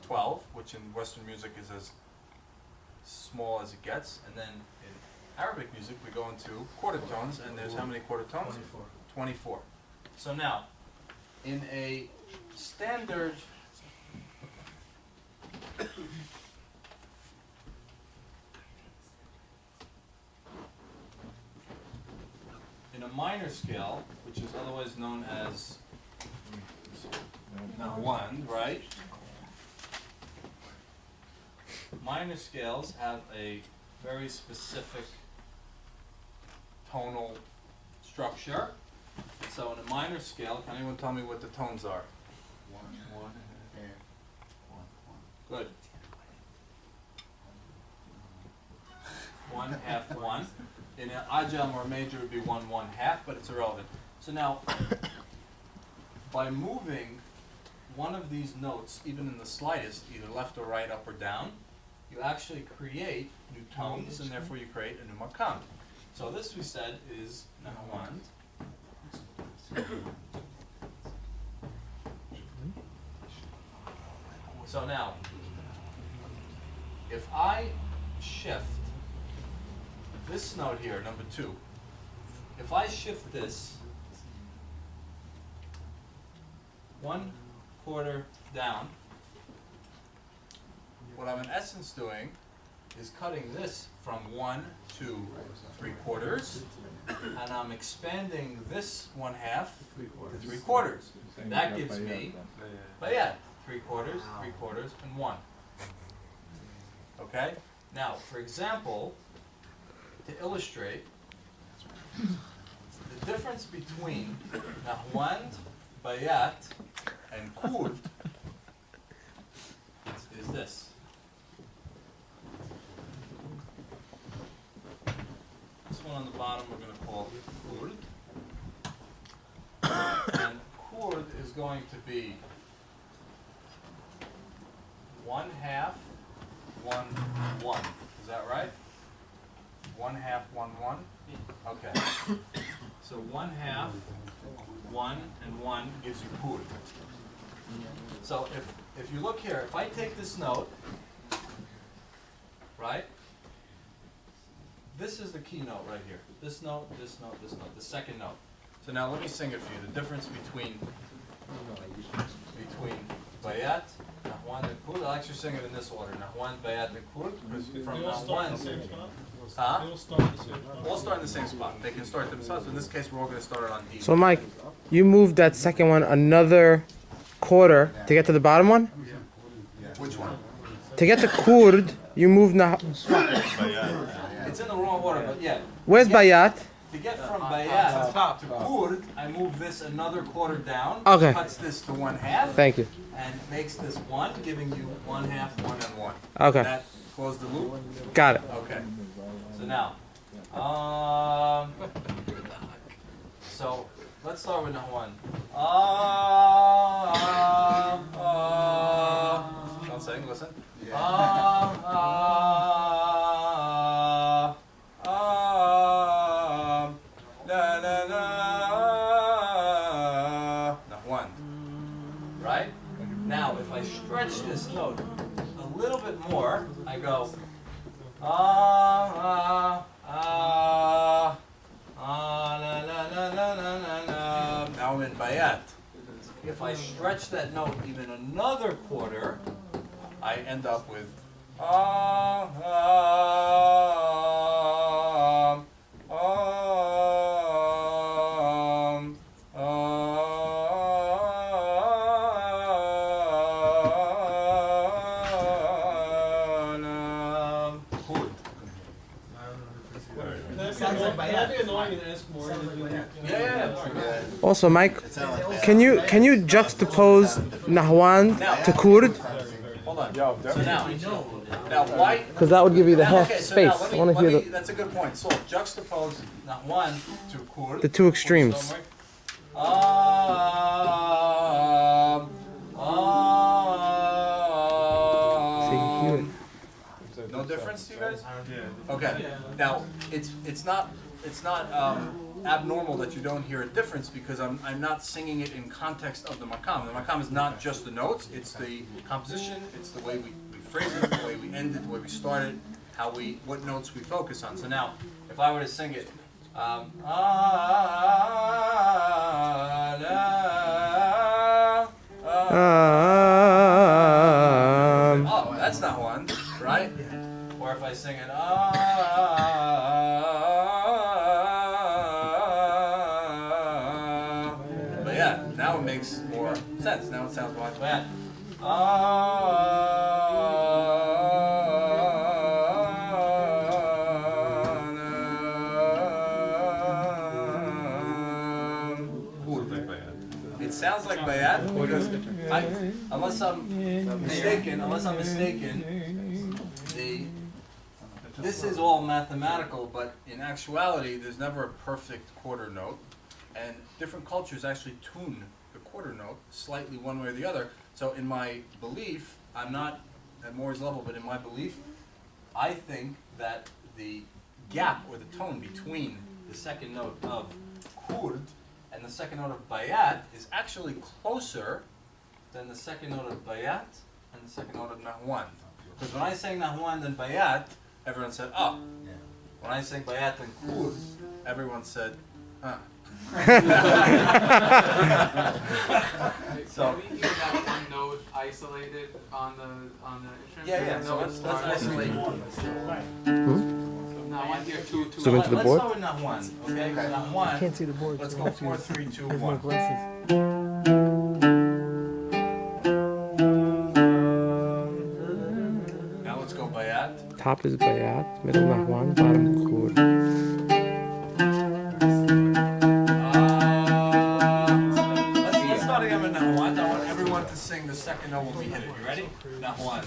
12, which in Western music is as small as it gets. And then in Arabic music, we go into quarter tones, and there's how many quarter tones? 24. So now, in a standard in a minor scale, which is otherwise known as one, right? Minor scales have a very specific tonal structure. So in a minor scale, can anyone tell me what the tones are? 1, 1, and 1. Good. 1, half, 1. In an ajam or major, it would be 1, 1, half, but it's irrelevant. So now, by moving one of these notes, even in the slightest, either left or right, up or down, you actually create new tones, and therefore you create a new makam. So this, we said, is nahwand. So now, if I shift this note here, number 2, if I shift this 1 quarter down, what I'm in essence doing is cutting this from 1 to 3 quarters, and I'm expanding this 1 half to 3 quarters. That gives me, but yeah, 3 quarters, 3 quarters, and 1. Okay? Now, for example, to illustrate, the difference between nahwand, bayat, and kud is this. one on the bottom we're going to call kurd. And kurd is going to be 1/2, 1, 1. Is that right? 1/2, 1, 1? Okay. So 1/2, 1, and 1 gives you kurd. So if you look here, if I take this note, right? This is the key note right here. This note, this note, this note, the second note. So now let me sing it for you. The difference between bayat, nahwan, and kurd. I'll actually sing it in this order. Nahwan, bayat, and kurd. Because from nahwan, huh? All start in the same spot. They can start themselves. In this case, we're all going to start it on D. So Mike, you moved that second one another quarter to get to the bottom one? Which one? To get to kurd, you moved It's in the wrong order, but yeah. Where's bayat? To get from bayat to kurd, I move this another quarter down. Okay. Cuts this to 1/2. Thank you. And makes this 1, giving you 1/2, 1, and 1. Okay. That close the loop? Got it. Okay. So now, so let's start with Nahwan. Don't sing, listen. Nahwan. Right? Now, if I stretch this note a little bit more, I go now I'm in bayat. If I stretch that note even another quarter, I end up with Sounds like bayat. Also, Mike, can you juxtapose nahwan to kurd? Hold on. So now why? Because that would give you the half Okay, so space. now I want to hear the that's a good point. So juxtapose Nahwan to kurd. the two extremes. No difference to you guys? Okay. Now it's not abnormal that you don't hear a difference because I'm not singing it in context of the makam. The makam is not just the notes; it's the composition, it's the way we phrase it, the way we end it, the way we start it, what notes we focus on. So now, if I were to sing it, oh, that's not one, right? Or if I sing it, but yeah, now it makes more sense. Now it sounds more like that. It sounds like bayat because unless I'm mistaken, this is all mathematical, but in actuality, there's never a perfect quarter note, and different cultures actually tune the quarter note slightly one way or the other. So in my belief, I'm not at Moore's level, but in my belief, I think that the gap or the tone between the second note of kurd and the second note of bayat is actually closer than the second note of bayat and the second note of nahwan. Because when I sang nahwan and bayat, everyone said, oh. When I sang bayat and kurd, everyone said, huh. So we hear that one note isolated on the instrument. Yeah. So let's isolate. Now one here, two. Zoom into the board. Let's start with nahwan, okay? Nahwan. Can't see the board. Let's go 4, 3, 2, 1. Now let's go bayat. Top is bayat, middle nahwan, bottom kurd. Let's start again with nahwan. I want everyone to sing the second note when we hit it. You ready? Nahwan.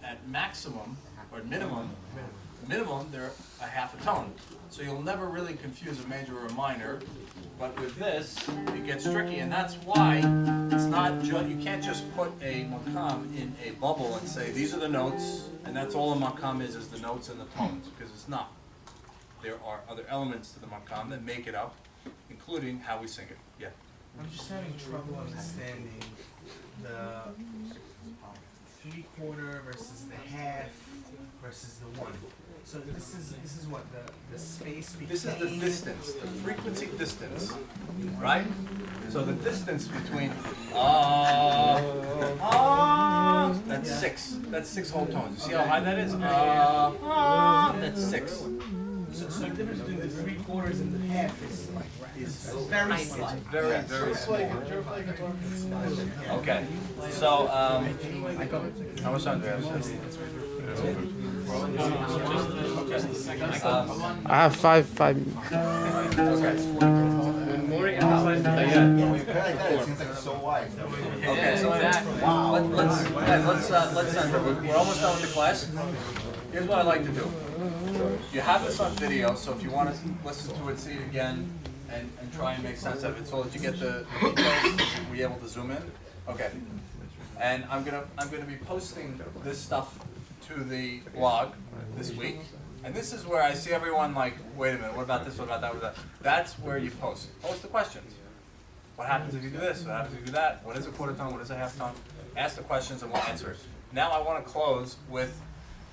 at maximum, or minimum, they're a half a tone. So you'll never really confuse a major or a minor, but with this, it gets tricky, and that's why it's not you can't just put a makam in a bubble and say, these are the notes, and that's all a makam is the notes and the tones, because it's not. There are other elements to the makam that make it up, including how we sing it. Yeah. I'm just having trouble understanding the 3/4 versus the half versus the 1. So this is what the space between. This is the distance, the frequency distance, right? So the distance between that's 6. That's 6 whole tones. You see how high that is? That's 6. So the difference between the 3/4 and the half is very slight. It's very, very small. Okay. So how much time do we have? I have five. Okay. Okay, so let's we're almost done with the class. Here's what I like to do. You have this on video, so if you want to listen to it, see it again, and try and make sense of it, so that you get the details, we'll be able to zoom in. Okay. And I'm gonna be posting this stuff to the blog this week. And this is where I see everyone like, wait a minute, what about this, what about that, what about that? That's where you post the questions. What happens if you do this? What happens if you do that? What is a quarter tone? What is a half tone? Ask the questions and we'll answer. Now I want to close with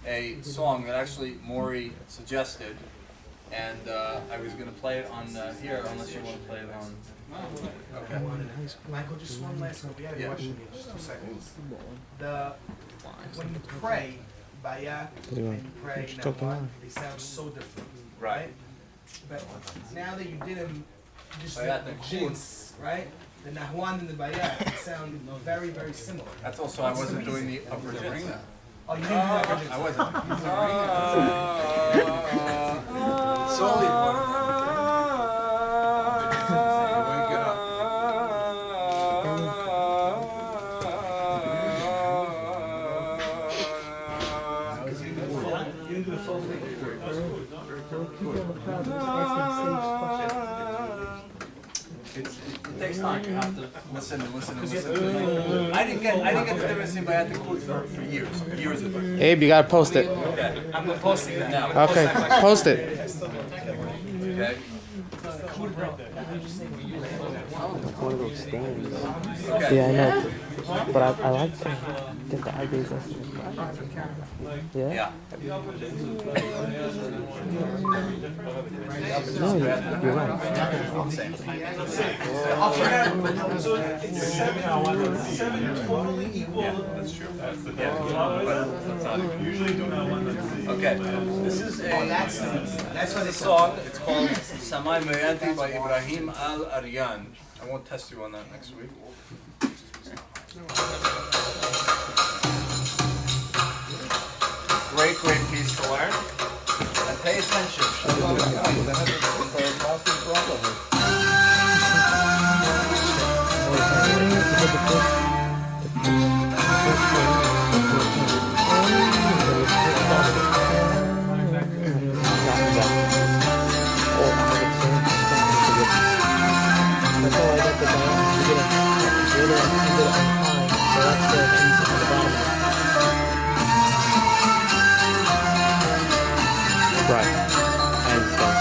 a song that actually Maury suggested, and I was going to play it on here, unless you want to play it on. Okay. Michael, just one last one. We got a Yeah. question here, just 2 seconds. When you pray Bayat and you pray Nahwan, they sound so different, right? But now that you did them, just Bayat the and jins, right? The Nahwan and the Bayat they sound very, very similar. That's also, I wasn't doing the upper jins. Oh, you didn't do that version? I wasn't. You didn't do the full thing. It takes time. You have to listen and listen and listen. I didn't get the difference in Bayat and Kut for years ago. Abe, you gotta post it. Okay. I'm posting that now. Okay, post it. Okay. Okay. Yeah, I know. But I like to get the ideas. Yeah? Yeah. No, you're right. Same. So it's seven totally equal. That's true. Okay. This is That's what a it's song. It's called Samai Mayanti by Ibrahim Al Aryan. I won't test you on that next week. Great piece to learn. And pay attention. Right. I understand.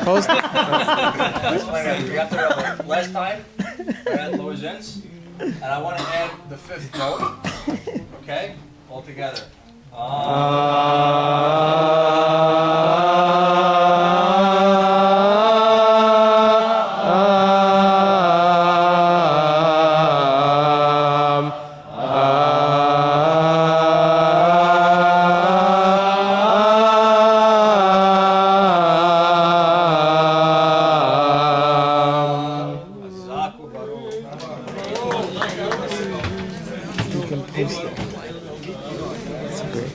Post. We got the last time, we had lower ends, and I want to add the fifth note, okay, all together. You can post it. That's great.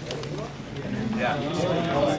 Yeah.